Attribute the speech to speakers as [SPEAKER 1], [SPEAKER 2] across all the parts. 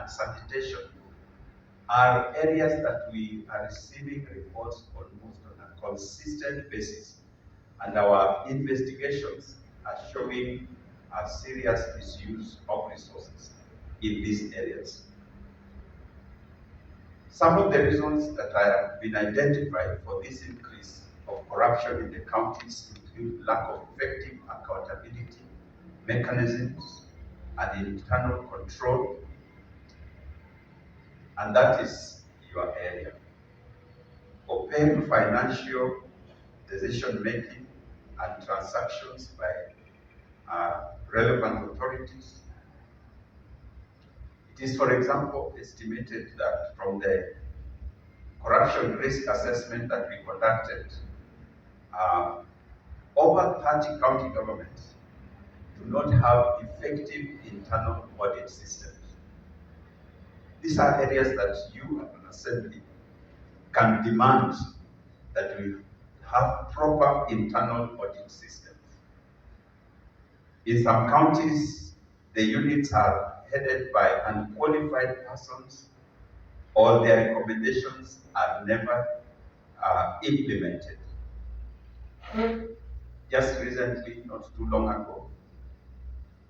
[SPEAKER 1] and sanitation are areas that we are receiving reports almost on a consistent basis, and our investigations are showing a serious misuse of resources in these areas. Some of the reasons that have been identified for this increase of corruption in the counties include lack of effective accountability mechanisms and internal control, and that is your area. Opaque financial decision-making and transactions by relevant authorities. It is, for example, estimated that from the corruption risk assessment that we conducted, over 30 county governments do not have effective internal audit systems. These are areas that you as an assembly can demand that we have proper internal audit systems. In some counties, the units are headed by unqualified persons, or their recommendations are never implemented. Just recently, not too long ago,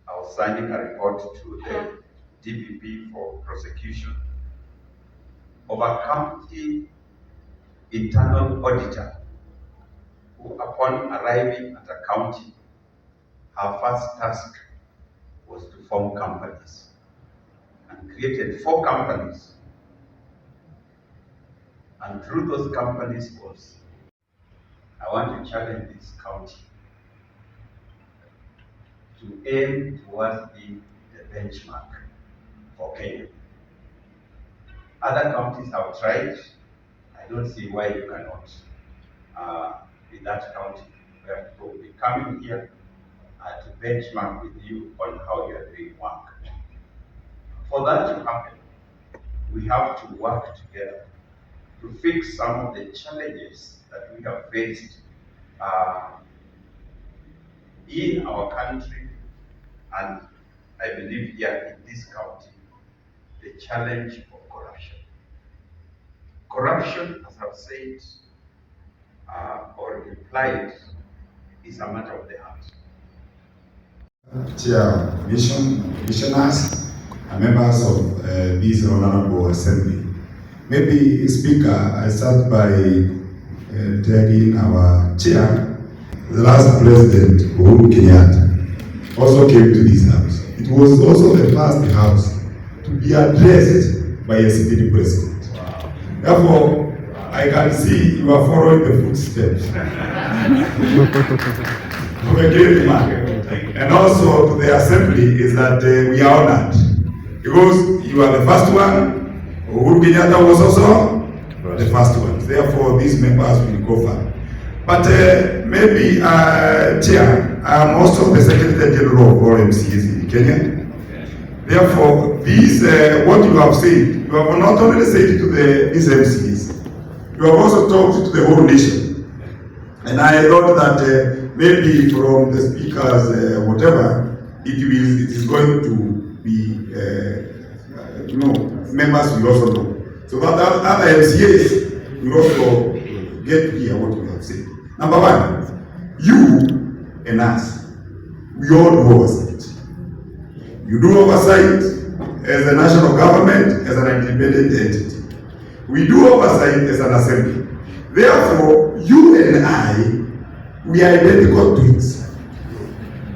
[SPEAKER 1] I was signing a report to the DPP for prosecution of a county internal auditor who, upon arriving at a county, her first task was to form companies, and created 4 companies. And through those companies was, I want to challenge this county to aim towards being the benchmark for Kenya. Other counties have tried. I don't see why you cannot be that county where people will be coming here to benchmark with you on how you are doing work. For that to happen, we have to work together to fix some of the challenges that we have faced in our country, and I believe here in this county, the challenge of corruption. Corruption, as I've said or implied, is a matter of the heart.
[SPEAKER 2] Chair, missioners, and members of this honorable assembly. Maybe, Speaker, I start by telling our chair, the last president, Uhuru Kenyatta, also came to this house. It was also the first house to be addressed by a sitting president. Wow. Therefore, I can see you are following the footsteps of a great man. And also to the assembly is that we are honored because you are the first one. Uhuru Kenyatta was also the first one. Therefore, these members will go far. But maybe, Chair, I am also the Secretary General of all MCAs in Kenya. Therefore, these, what you have said, you have not only said it to these MCAs, you have also talked to the whole nation. And I thought that maybe from the speakers, whatever, it is going to be, members will also know. So that other MCAs will also get to hear what we have said. Number one, you and us, we all do oversight. You do oversight as a national government, as an independent entity. We do oversight as an assembly. Therefore, you and I, we are identical twins.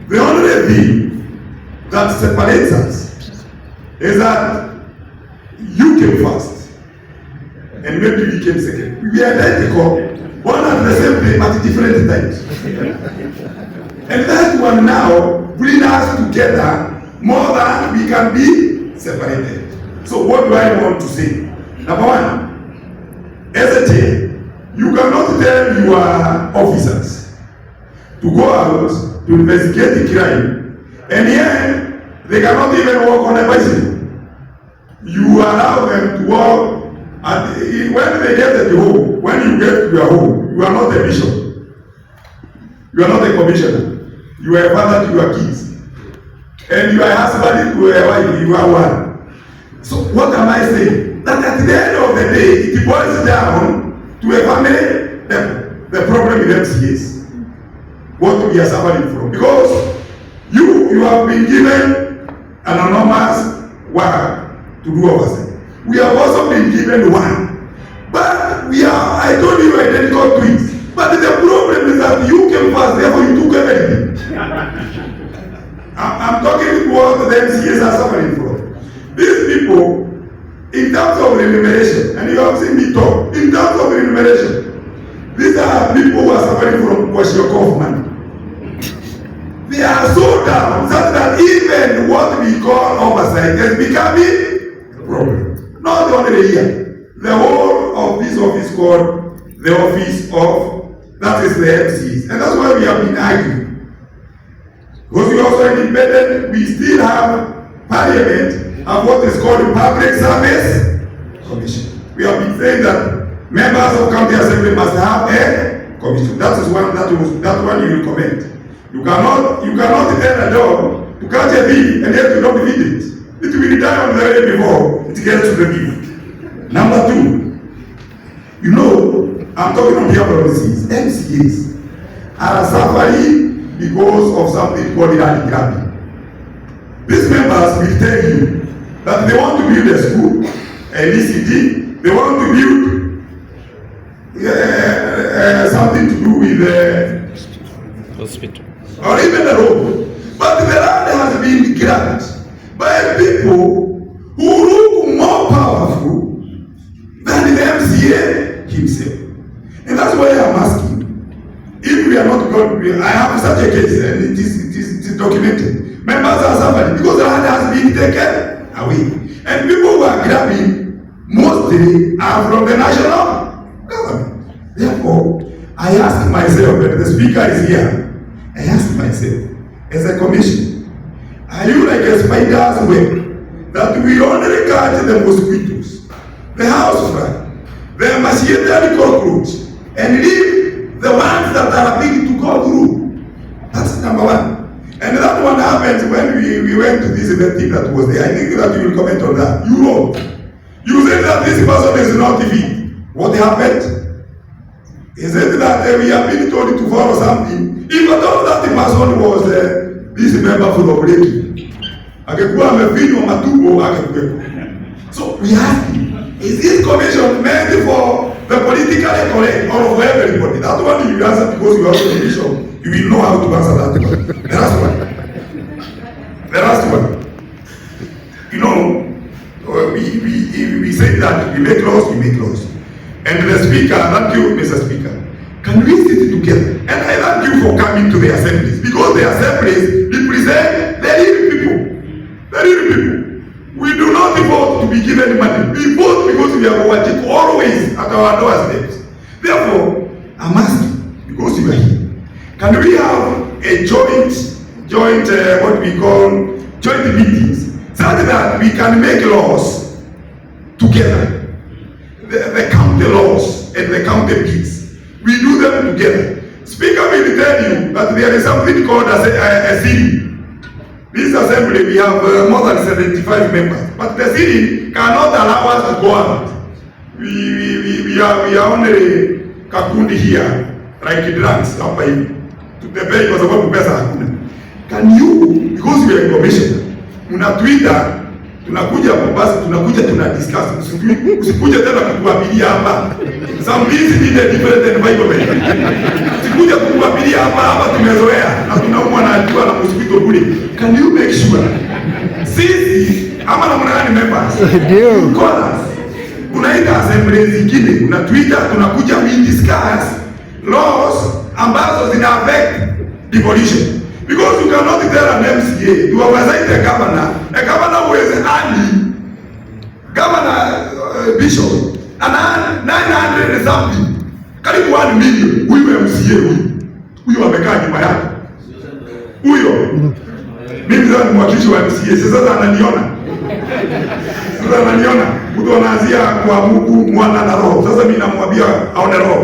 [SPEAKER 2] The only thing that separates us is that you came first, and maybe we came second. We are identical, one and the same day, but different times. And that one now bring us together more than we can be separated. So what do I want to say? Number one, as a team, you cannot tell your officers to go out to investigate the crime, and yet they cannot even walk on a bicycle. You allow them to walk, and when they get at the home, when you get to your home, you are not a bishop. You are not a commissioner. You are a father to your kids. And you are a husband to a wife, you are one. So what am I saying? That at the end of the day, it boils down to a family the problem with MCAs. What we are suffering from. Because you have been given an enormous work to do oversight. We have also been given one. But I told you identical twins. But the problem is that you came first, therefore you took everything. I'm talking about what the MCAs are suffering from. These people, in terms of remuneration, and you have seen me talk, in terms of remuneration, these are people who are suffering from Kwashiorkor money. They are so down such that even what we call oversight is becoming a problem. Not only here, the whole of this office called the office of, that is the MCAs. And that's why we have been arguing. Because we also independent, we still have Parliament and what is called the Public Service Commission. We have been saying that members of county assembly must have a commission. That one you will comment. You cannot tell a dog to catch a thief and yet you don't feed it. It will die on the way before it gets to the thief. Number two, I'm talking on behalf of the MCAs are suffering because of something called land grabbing. These members will tell you that they want to build a school, an ECD, they want to build something to do with the
[SPEAKER 3] hospital.
[SPEAKER 2] Or even a road. But the land has been grabbed by people who look more powerful than the MCA himself. And that's why I'm asking, if we are not going to, I have such a case and it is documented. Members are suffering because the land has been taken away. And people who are grabbing mostly are from the national government. Therefore, I ask myself, and the speaker is here, I ask myself, as a commission, are you like a spider's web that we only catch the mosquitoes, the housefly, the emaciated cockroach, and leave the ones that are big to go through? That's number one. And that one happened when we went to this event that was there. I think that you will comment on that. You wrote. You said that this person is not fit. What happened? He said that we have been told to follow something. If I thought that the person was this member full of breaking. So we ask you, is this commission meant for the politically correct or for everybody? That one you answer because you are the commission. You will know how to answer that one. The last one. We say that we make laws. And the speaker, thank you, Mr. Speaker. Can we sit together? And I thank you for coming to the assemblies, because the assemblies represent the real people. We do not vote to be given money. We vote because we are watching always at our doorsteps. Therefore, I'm asking, because you are here, can we have a joint what we call joint meetings, so that we can make laws together? The county laws and the county bills, we do them together. Speaker will tell you that there is something called a city. This assembly, we have more than 75 members, but the city cannot allow us to go out. We are only kakundi here, like drunks hapa hivi. Tutembee kwa sababu pesa hakuna. Can you, because we are in commission, mnatuita, tunakuja Mombasa, tunakuja tunadiscuss. Usikuje tena kutuabiria hapa. Some things need a different environment. Usikuje kutuabiria hapa tumezoea na tunaumwa na jua na mosquito bure. Can you make sure sisi ama na mnani members ndio call us, unaita assembly zingine, unatuita, tunakuja we discuss laws ambazo zina affect devolution. Because you cannot tell an MCA to oversight a governor who is earning, bishop, and 900 and something, karibu 1 million, huyu MCA huyu amekaa nyuma yake. Huyo, mimi sasa ni mwakilishi wa MCA, sasa ananiona. Mtu anaanzia kwa Mungu, Mwana na Roho. Sasa mimi namwambia aone Roho.